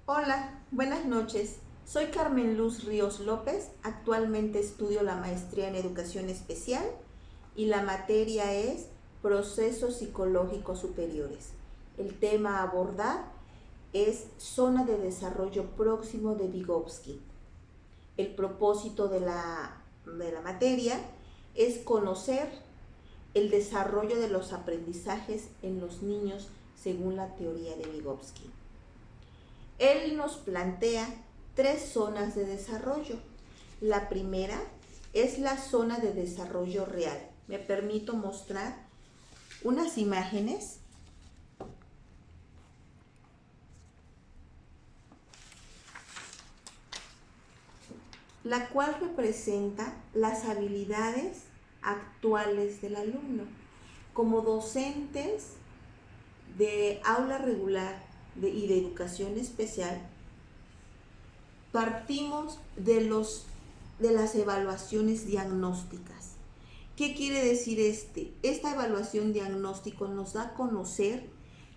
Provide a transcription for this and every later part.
Hola, buenas noches. Soy Carmen Luz Ríos López. Actualmente estudio la maestría en Educación Especial y la materia es Procesos Psicológicos Superiores. El tema a abordar es Zona de Desarrollo Próximo de Vygotsky. El propósito de la materia es conocer el desarrollo de los aprendizajes en los niños según la teoría de Vygotsky. Él nos plantea tres zonas de desarrollo. La primera es la zona de desarrollo real. Me permito mostrar unas imágenes. La cual representa las habilidades actuales del alumno. Como docentes de aula regular y de educación especial, partimos de las evaluaciones diagnósticas. ¿Qué quiere decir Esta evaluación diagnóstico nos da a conocer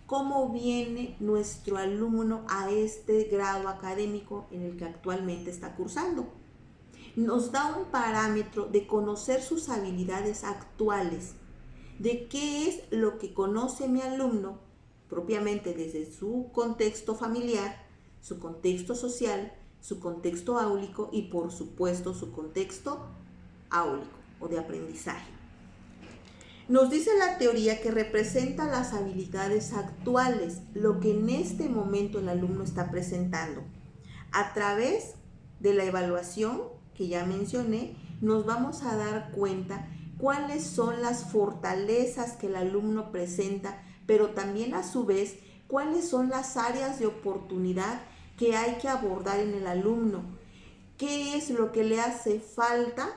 cómo viene nuestro alumno a este grado académico en el que actualmente está cursando. Nos da un parámetro de conocer sus habilidades actuales, de qué es lo que conoce mi alumno propiamente desde su contexto familiar, su contexto social, su contexto áulico y por supuesto su contexto áulico o de aprendizaje. Nos dice la teoría que representa las habilidades actuales, lo que en este momento el alumno está presentando. A través de la evaluación que ya mencioné, nos vamos a dar cuenta cuáles son las fortalezas que el alumno presenta, pero también a su vez cuáles son las áreas de oportunidad que hay que abordar en el alumno. ¿Qué es lo que le hace falta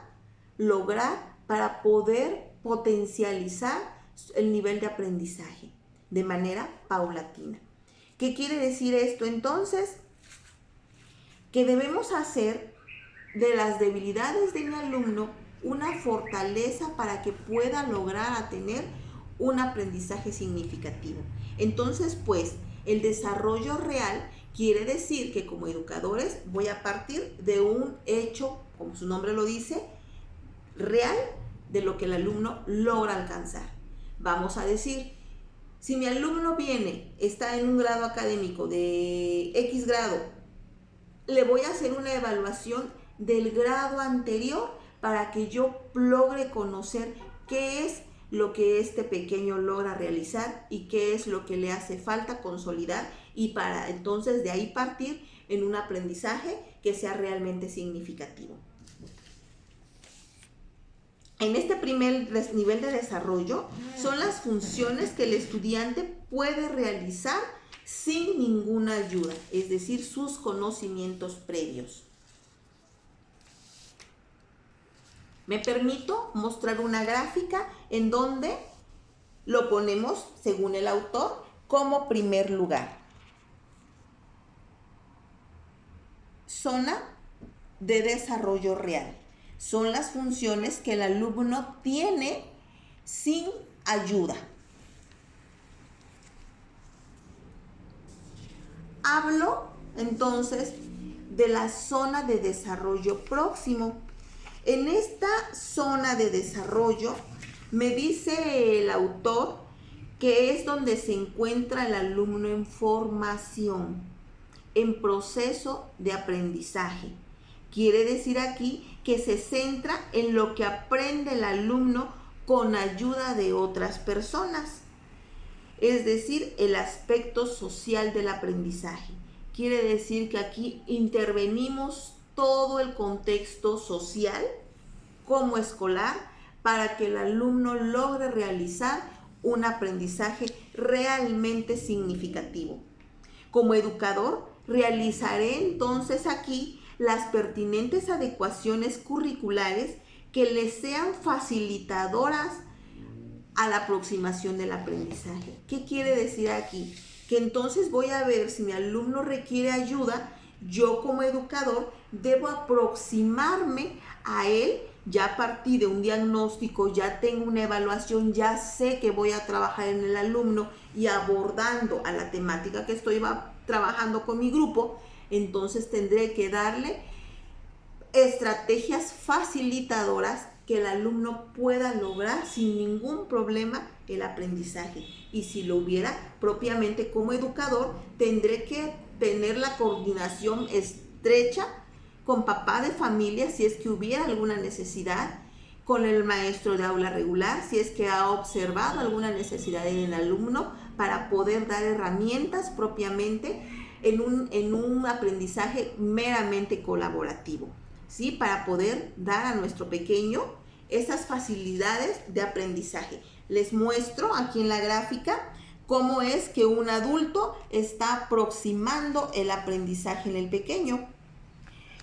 lograr para poder potencializar el nivel de aprendizaje de manera paulatina? ¿Qué quiere decir esto? Entonces, que debemos hacer de las debilidades de mi alumno una fortaleza para que pueda lograr a tener un aprendizaje significativo. Entonces, pues, el desarrollo real quiere decir que como educadores voy a partir de un hecho, como su nombre lo dice, real de lo que el alumno logra alcanzar. Vamos a decir, si mi alumno está en un grado académico de X grado, le voy a hacer una evaluación del grado anterior para que yo logre conocer qué es lo que este pequeño logra realizar y qué es lo que le hace falta consolidar y para entonces de ahí partir en un aprendizaje que sea realmente significativo. En este primer nivel de desarrollo son las funciones que el estudiante puede realizar sin ninguna ayuda, es decir, sus conocimientos previos. Me permito mostrar una gráfica en donde lo ponemos, según el autor, como primer lugar. Zona de desarrollo real. Son las funciones que el alumno tiene sin ayuda. Hablo entonces de la zona de desarrollo próximo. En esta zona de desarrollo me dice el autor que es donde se encuentra el alumno en formación, en proceso de aprendizaje. Quiere decir aquí que se centra en lo que aprende el alumno con ayuda de otras personas, es decir, el aspecto social del aprendizaje. Quiere decir que aquí intervenimos todo el contexto social como escolar para que el alumno logre realizar un aprendizaje realmente significativo. Como educador, realizaré entonces aquí las pertinentes adecuaciones curriculares que les sean facilitadoras a la aproximación del aprendizaje. ¿Qué quiere decir aquí? Que entonces voy a ver si mi alumno requiere ayuda, yo como educador debo aproximarme a él ya partí de un diagnóstico, ya tengo una evaluación, ya sé que voy a trabajar en el alumno y abordando a la temática que estoy trabajando con mi grupo, entonces tendré que darle estrategias facilitadoras que el alumno pueda lograr sin ningún problema el aprendizaje. Y si lo hubiera, propiamente como educador, tendré que tener la coordinación estrecha con papá de familia si es que hubiera alguna necesidad, con el maestro de aula regular si es que ha observado alguna necesidad en el alumno, para poder dar herramientas propiamente en un aprendizaje meramente colaborativo, ¿sí? Para poder dar a nuestro pequeño esas facilidades de aprendizaje. Les muestro aquí en la gráfica cómo es que un adulto está aproximando el aprendizaje en el pequeño.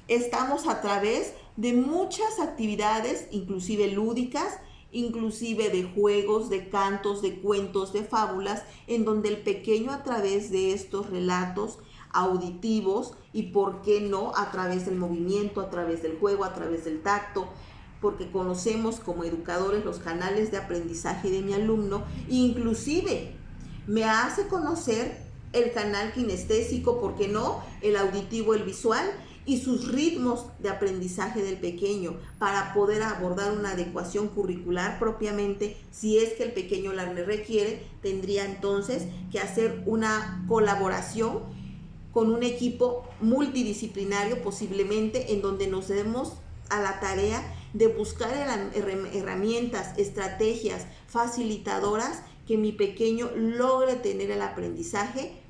Estamos a través de muchas actividades, inclusive lúdicas, inclusive de juegos, de cantos, de cuentos, de fábulas, en donde el pequeño a través de estos relatos auditivos y por qué no a través del movimiento, a través del juego, a través del tacto, porque conocemos como educadores los canales de aprendizaje de mi alumno, inclusive me hace conocer el canal kinestésico, ¿por qué no? El auditivo, el visual y sus ritmos de aprendizaje del pequeño, para poder abordar una adecuación curricular propiamente. Si es que el pequeño la requiere, tendría entonces que hacer una colaboración con un equipo multidisciplinario posiblemente, en donde nos demos a la tarea de buscar herramientas, estrategias facilitadoras que mi pequeño logre tener el aprendizaje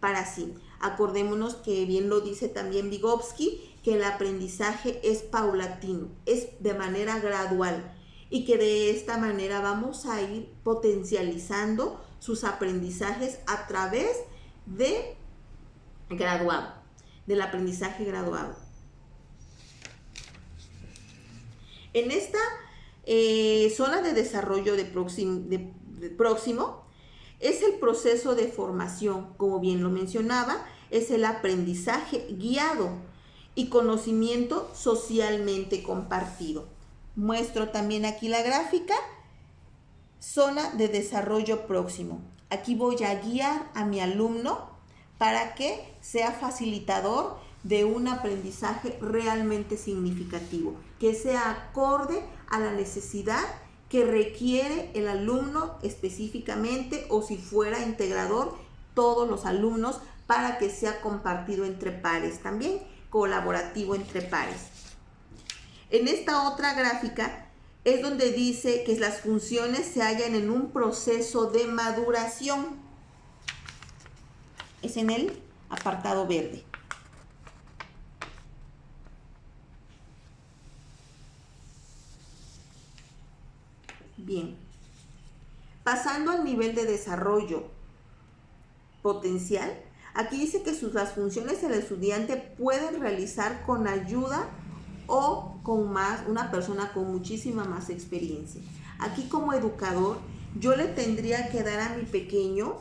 para sí. Acordémonos que bien lo dice también Vygotsky, que el aprendizaje es paulatino, es de manera gradual, y que de esta manera vamos a ir potencializando sus aprendizajes a través de graduado, del aprendizaje graduado. En esta zona de desarrollo próximo es el proceso de formación, como bien lo mencionaba, es el aprendizaje guiado y conocimiento socialmente compartido. Muestro también aquí la gráfica, zona de desarrollo próximo. Aquí voy a guiar a mi alumno para que sea facilitador de un aprendizaje realmente significativo, que sea acorde a la necesidad que requiere el alumno específicamente, o si fuera integrador, todos los alumnos, para que sea compartido entre pares también, colaborativo entre pares. En esta otra gráfica es donde dice que las funciones se hallan en un proceso de maduración. Es en el apartado verde. Bien, pasando al nivel de desarrollo potencial, aquí dice que las funciones del estudiante pueden realizar con ayuda o con una persona con muchísima más experiencia. Aquí como educador, yo le tendría que dar a mi pequeño,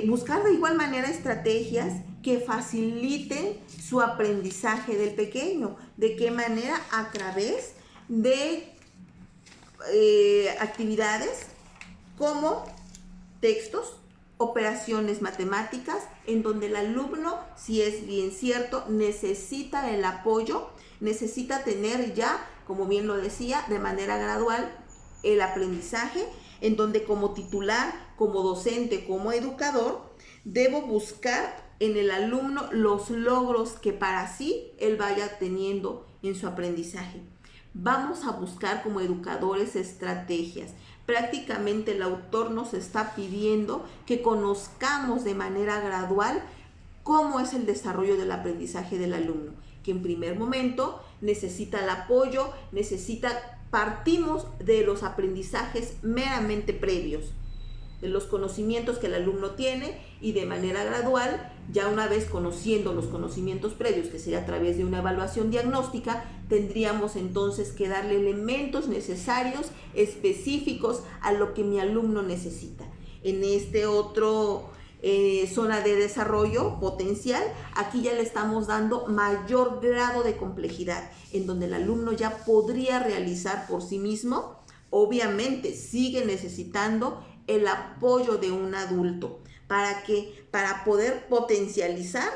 buscar de igual manera estrategias que faciliten su aprendizaje del pequeño. ¿De qué manera? A través de actividades como textos, operaciones matemáticas, en donde el alumno, si es bien cierto, necesita el apoyo, necesita tener ya, como bien lo decía, de manera gradual el aprendizaje, en donde como titular, como docente, como educador, debo buscar en el alumno los logros que para sí él vaya teniendo en su aprendizaje. Vamos a buscar como educadores estrategias. Prácticamente el autor nos está pidiendo que conozcamos de manera gradual cómo es el desarrollo del aprendizaje del alumno, que en primer momento necesita el apoyo, partimos de los aprendizajes meramente previos, de los conocimientos que el alumno tiene, y de manera gradual, ya una vez conociendo los conocimientos previos, que sería a través de una evaluación diagnóstica, tendríamos entonces que darle elementos necesarios, específicos a lo que mi alumno necesita. En este otro zona de desarrollo potencial, aquí ya le estamos dando mayor grado de complejidad, en donde el alumno ya podría realizar por sí mismo. Obviamente sigue necesitando el apoyo de un adulto para poder potencializar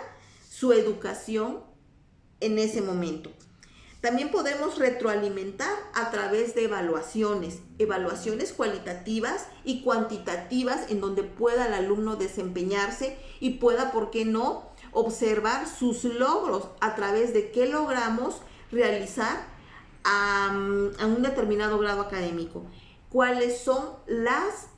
su educación en ese momento. También podemos retroalimentar a través de evaluaciones cualitativas y cuantitativas, en donde pueda el alumno desempeñarse y pueda, ¿por qué no?, observar sus logros a través de qué logramos realizar a un determinado grado académico. ¿Cuáles son las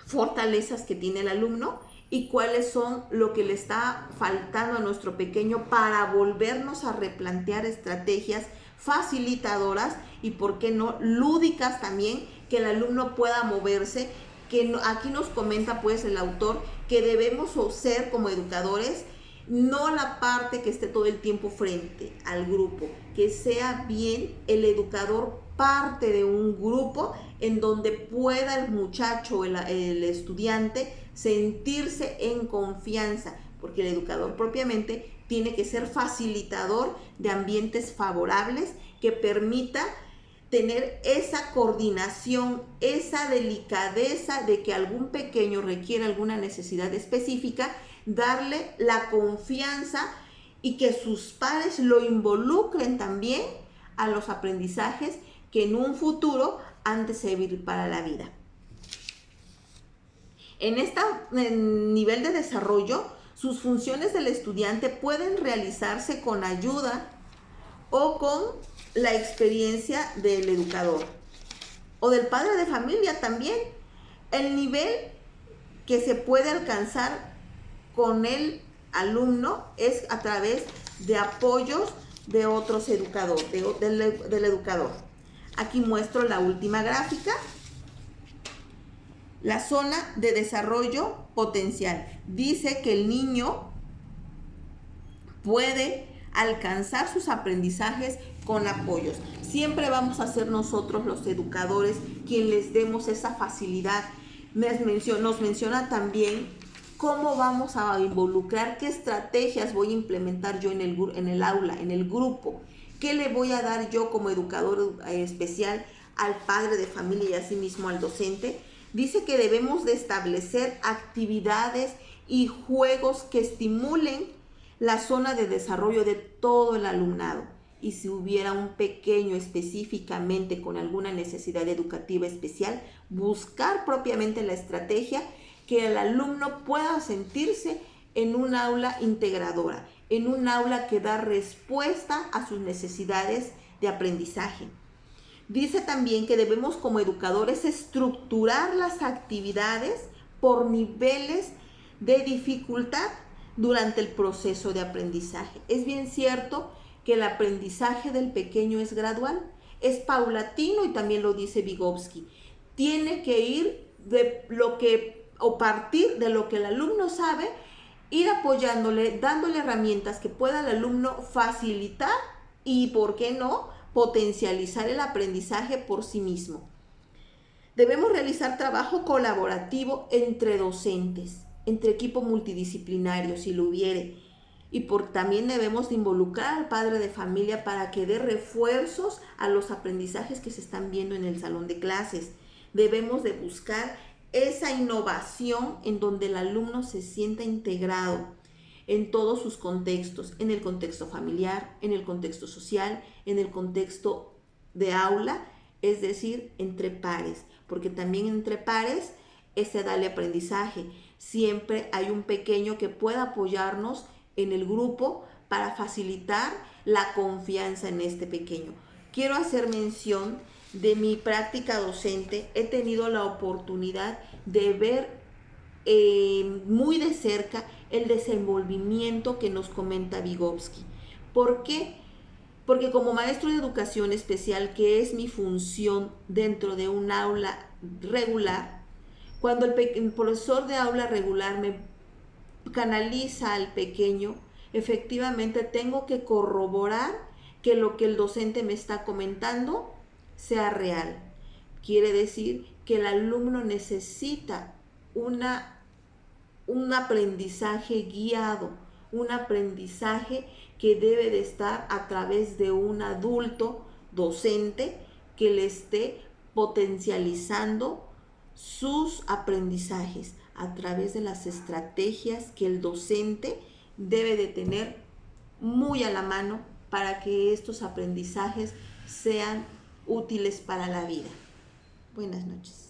fortalezas que tiene el alumno y cuáles son lo que le está faltando a nuestro pequeño para volvernos a replantear estrategias facilitadoras y, por qué no, lúdicas también, que el alumno pueda moverse? Que aquí nos comenta pues el autor que debemos ser como educadores no la parte que esté todo el tiempo frente al grupo, que sea bien el educador parte de un grupo en donde pueda el muchacho, el estudiante, sentirse en confianza, porque el educador propiamente tiene que ser facilitador de ambientes favorables que permita tener esa coordinación, esa delicadeza de que algún pequeño requiere alguna necesidad específica, darle la confianza y que sus pares lo involucren también a los aprendizajes que en un futuro han de servir para la vida. En este nivel de desarrollo, sus funciones del estudiante pueden realizarse con ayuda o con la experiencia del educador o del padre de familia también. El nivel que se puede alcanzar con el alumno es a través de apoyos de otros educadores, del educador. Aquí muestro la última gráfica. La zona de desarrollo potencial dice que el niño puede alcanzar sus aprendizajes con apoyos. Siempre vamos a ser nosotros los educadores quienes les demos esa facilidad. Nos menciona también cómo vamos a involucrar, qué estrategias voy a implementar yo en el aula, en el grupo, qué le voy a dar yo como educador especial al padre de familia y asimismo al docente. Dice que debemos de establecer actividades y juegos que estimulen la zona de desarrollo de todo el alumnado. Y si hubiera un pequeño específicamente con alguna necesidad educativa especial, buscar propiamente la estrategia que el alumno pueda sentirse en un aula integradora, en un aula que da respuesta a sus necesidades de aprendizaje. Dice también que debemos como educadores estructurar las actividades por niveles de dificultad durante el proceso de aprendizaje. Es bien cierto que el aprendizaje del pequeño es gradual, es paulatino, y también lo dice Vygotsky. Tiene que ir partir de lo que el alumno sabe, ir apoyándole, dándole herramientas que pueda el alumno facilitar y, ¿por qué no?, potencializar el aprendizaje por sí mismo. Debemos realizar trabajo colaborativo entre docentes, entre equipo multidisciplinario, si lo hubiere. Y también debemos de involucrar al padre de familia para que dé refuerzos a los aprendizajes que se están viendo en el salón de clases. Debemos de buscar esa innovación en donde el alumno se sienta integrado en todos sus contextos, en el contexto familiar, en el contexto social, en el contexto de aula, es decir, entre pares, porque también entre pares se da el aprendizaje. Siempre hay un pequeño que pueda apoyarnos en el grupo para facilitar la confianza en este pequeño. Quiero hacer mención de mi práctica docente. He tenido la oportunidad de ver muy de cerca el desenvolvimiento que nos comenta Vygotsky. ¿Por qué? Porque como maestro de educación especial, que es mi función dentro de un aula regular, cuando el profesor de aula regular me canaliza al pequeño, efectivamente tengo que corroborar que lo que el docente me está comentando sea real. Quiere decir que el alumno necesita una un aprendizaje guiado, un aprendizaje que debe de estar a través de un adulto docente que le esté potencializando sus aprendizajes a través de las estrategias que el docente debe de tener muy a la mano para que estos aprendizajes sean útiles para la vida. Buenas noches.